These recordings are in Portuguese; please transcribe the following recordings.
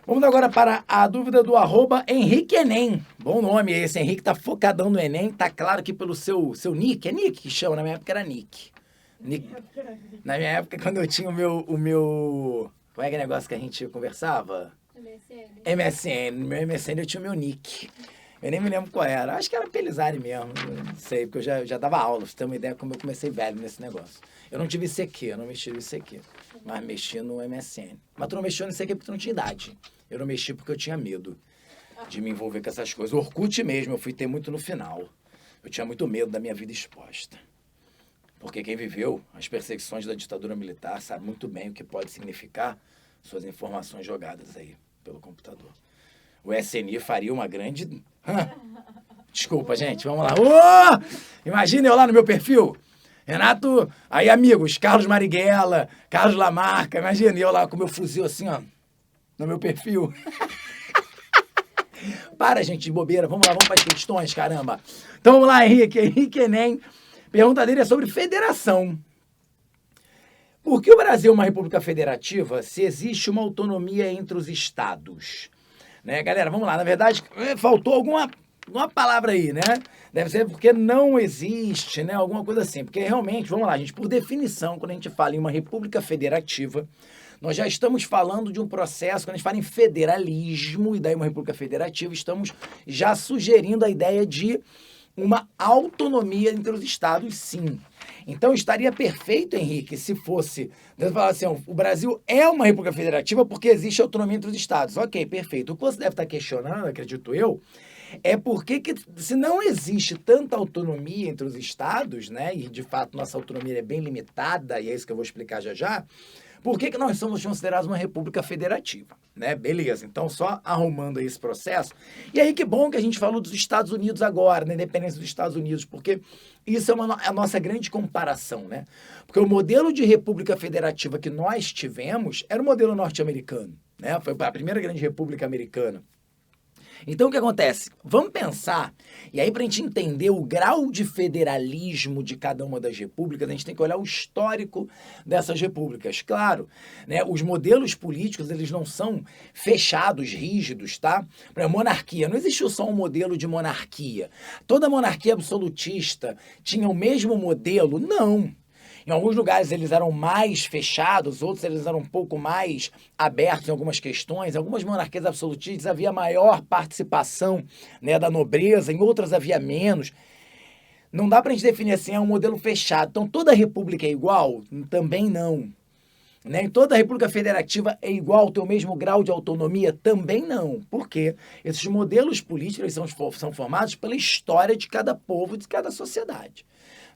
Vamos agora para a dúvida do @Henrique Enem. Bom nome esse, Henrique tá focadão no Enem, tá claro que pelo seu nick, é nick que chama, na minha época era nick. Na minha época, quando eu tinha o meu, como é que é o negócio que a gente conversava? MSN. MSN, no meu MSN eu tinha o meu nick. Eu nem me lembro qual era, acho que era Pelizari mesmo, não sei, porque eu já dava aula, pra você ter uma ideia como eu comecei velho nesse negócio. Eu não tive ICQ, eu não mexi no ICQ, mas mexi no MSN. Mas tu não mexeu no ICQ porque tu não tinha idade. Eu não mexi porque eu tinha medo de me envolver com essas coisas. O Orkut mesmo, eu fui ter muito no final. Eu tinha muito medo da minha vida exposta. Porque quem viveu as perseguições da ditadura militar sabe muito bem o que pode significar suas informações jogadas aí pelo computador. O SNI faria uma grande... Desculpa, gente, vamos lá. Imagina eu lá no meu perfil. Renato, aí amigos, Carlos Marighella, Carlos Lamarca, imagina eu lá com o meu fuzil assim, ó, no meu perfil. Para, gente, de bobeira, vamos lá, vamos para as questões, caramba. Então vamos lá, Henrique Enem. Pergunta dele é sobre federação. Por que o Brasil é uma república federativa se existe uma autonomia entre os estados? Né, galera, vamos lá. Na verdade, faltou alguma palavra aí, né? Deve ser porque não existe, né? Alguma coisa assim. Porque realmente, vamos lá, gente, por definição, quando a gente fala em uma república federativa, nós já estamos falando de um processo, quando a gente fala em federalismo e daí uma república federativa, estamos já sugerindo a ideia de uma autonomia entre os estados, sim. Então estaria perfeito, Henrique, se fosse... Deve falar assim, o Brasil é uma república federativa porque existe autonomia entre os estados. Ok, perfeito. O que você deve estar questionando, acredito eu, é porque se não existe tanta autonomia entre os estados, né, e de fato nossa autonomia é bem limitada, e é isso que eu vou explicar já já, por que nós somos considerados uma república federativa? Né? Beleza, então só arrumando aí esse processo. E aí que bom que a gente falou dos Estados Unidos agora, da independência dos Estados Unidos, porque isso é a nossa grande comparação, né? Porque o modelo de república federativa que nós tivemos era o modelo norte-americano, né? Foi a primeira grande república americana. Então, o que acontece? Vamos pensar, e aí para a gente entender o grau de federalismo de cada uma das repúblicas, a gente tem que olhar o histórico dessas repúblicas. Claro, né, os modelos políticos, eles não são fechados, rígidos, tá? Para monarquia, não existiu só um modelo de monarquia. Toda monarquia absolutista tinha o mesmo modelo? Não. Em alguns lugares eles eram mais fechados, outros eles eram um pouco mais abertos em algumas questões. Em algumas monarquias absolutistas havia maior participação, né, da nobreza, em outras havia menos. Não dá para a gente definir assim, é um modelo fechado. Então toda república é igual? Também não. Né? Toda república federativa é igual, tem o mesmo grau de autonomia? Também não. Por quê? Esses modelos políticos são formados pela história de cada povo, de cada sociedade.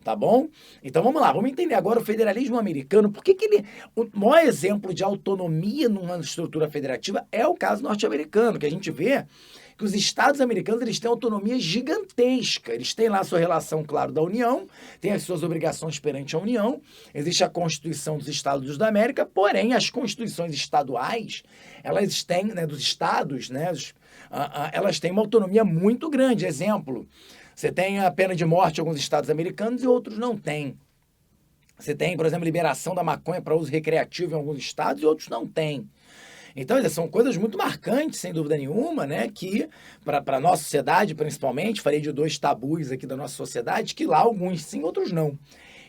Tá bom? Então vamos lá, vamos entender agora o federalismo americano. Por que ele... O maior exemplo de autonomia numa estrutura federativa é o caso norte-americano, que a gente vê que os estados americanos eles têm autonomia gigantesca. Eles têm lá a sua relação, claro, da União, têm as suas obrigações perante a União, existe a Constituição dos Estados Unidos da América, porém as constituições estaduais, elas têm, né, dos estados, né, elas têm uma autonomia muito grande. Exemplo, você tem a pena de morte em alguns estados americanos e outros não têm. Você tem, por exemplo, liberação da maconha para uso recreativo em alguns estados e outros não têm. Então, são coisas muito marcantes, sem dúvida nenhuma, né? Que, para a nossa sociedade, principalmente, falei de dois tabus aqui da nossa sociedade, que lá alguns sim, outros não.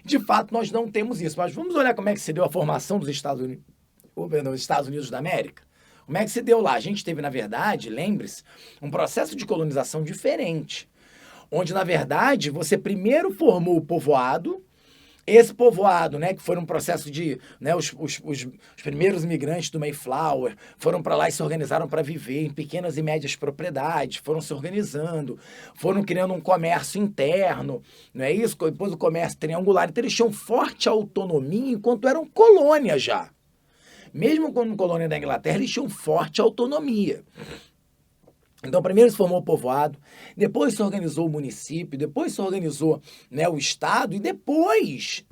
De fato, nós não temos isso. Mas vamos olhar como é que se deu a formação dos Estados Unidos da América. Como é que se deu lá? A gente teve, na verdade, lembre-se, um processo de colonização diferente, onde, na verdade, você primeiro formou o povoado. Esse povoado, né, que foi um processo de... Né, os primeiros imigrantes do Mayflower foram para lá e se organizaram para viver em pequenas e médias propriedades, foram se organizando, foram criando um comércio interno, não é isso? Depois o comércio triangular. Então, eles tinham forte autonomia enquanto eram colônia já. Mesmo quando colônia da Inglaterra, eles tinham forte autonomia. Então, primeiro se formou o povoado, depois se organizou o município, depois se organizou, né, o estado e depois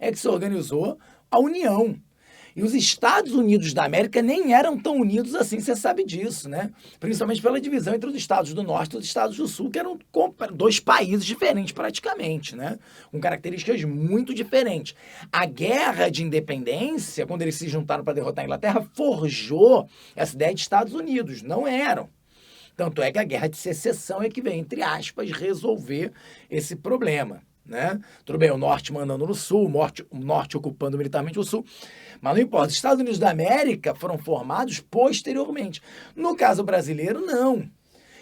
é que se organizou a União. E os Estados Unidos da América nem eram tão unidos assim, você sabe disso, né? Principalmente pela divisão entre os Estados do Norte e os Estados do Sul, que eram dois países diferentes praticamente, né? Com características muito diferentes. A Guerra de Independência, quando eles se juntaram para derrotar a Inglaterra, forjou essa ideia de Estados Unidos. Não eram. Tanto é que a Guerra de Secessão é que vem, entre aspas, resolver esse problema. Né? Tudo bem, o Norte mandando no Sul, o Norte ocupando militarmente o Sul, mas não importa. Os Estados Unidos da América foram formados posteriormente. No caso brasileiro, não.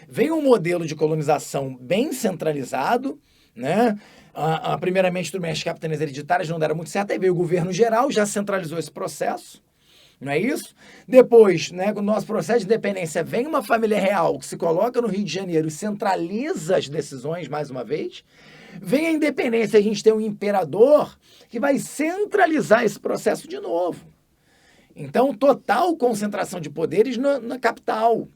Vem um modelo de colonização bem centralizado, né? Primeiramente, tudo bem, as capitanias hereditárias não deram muito certo, aí veio o governo geral, já centralizou esse processo. Não é isso? Depois, né, com o nosso processo de independência, vem uma família real que se coloca no Rio de Janeiro e centraliza as decisões mais uma vez. Vem a independência, a gente tem um imperador que vai centralizar esse processo de novo. Então, total concentração de poderes na capital.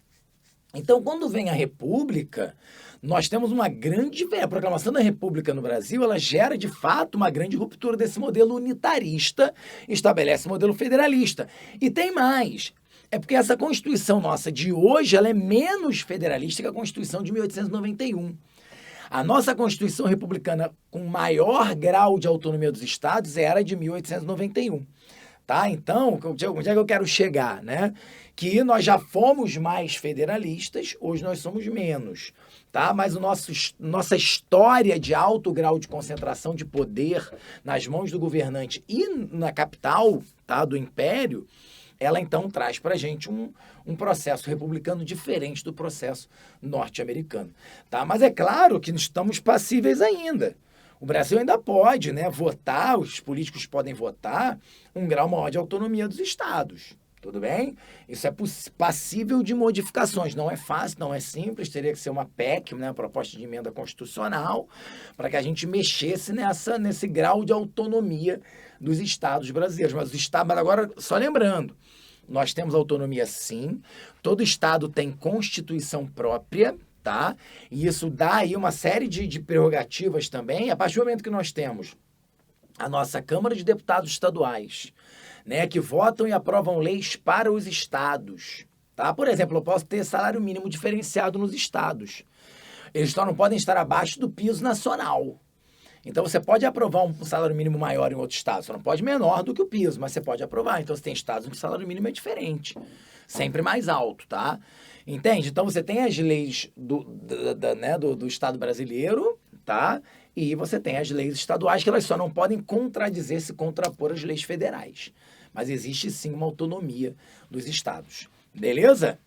Então, quando vem a República, nós temos uma grande... A proclamação da República no Brasil, ela gera, de fato, uma grande ruptura desse modelo unitarista, estabelece um modelo federalista. E tem mais. É porque essa Constituição nossa de hoje, ela é menos federalista que a Constituição de 1891. A nossa Constituição republicana com maior grau de autonomia dos estados era de 1891. Tá? Então, onde é que eu quero chegar? Né? Que nós já fomos mais federalistas, hoje nós somos menos. Tá? Mas nossa história de alto grau de concentração de poder nas mãos do governante e na capital, tá, do império, ela então traz para a gente um processo republicano diferente do processo norte-americano. Tá? Mas é claro que estamos passíveis ainda. O Brasil ainda pode, né, votar, os políticos podem votar um grau maior de autonomia dos estados. Tudo bem? Isso é passível de modificações. Não é fácil, não é simples, teria que ser uma PEC, né, uma proposta de emenda constitucional, para que a gente mexesse nesse grau de autonomia dos estados brasileiros. Mas agora, só lembrando, nós temos autonomia sim, todo estado tem constituição própria, tá? E isso dá aí uma série de prerrogativas também, a partir do momento que nós temos a nossa Câmara de Deputados estaduais, né, que votam e aprovam leis para os estados, tá? Por exemplo, eu posso ter salário mínimo diferenciado nos estados. Eles só não podem estar abaixo do piso nacional. Então, você pode aprovar um salário mínimo maior em outro estado, você não pode menor do que o piso, mas você pode aprovar. Então, você tem estados onde o salário mínimo é diferente, sempre mais alto, tá? Entende? Então, você tem as leis do Estado brasileiro, tá? E você tem as leis estaduais, que elas só não podem contradizer, se contrapor às leis federais. Mas existe sim uma autonomia dos estados. Beleza?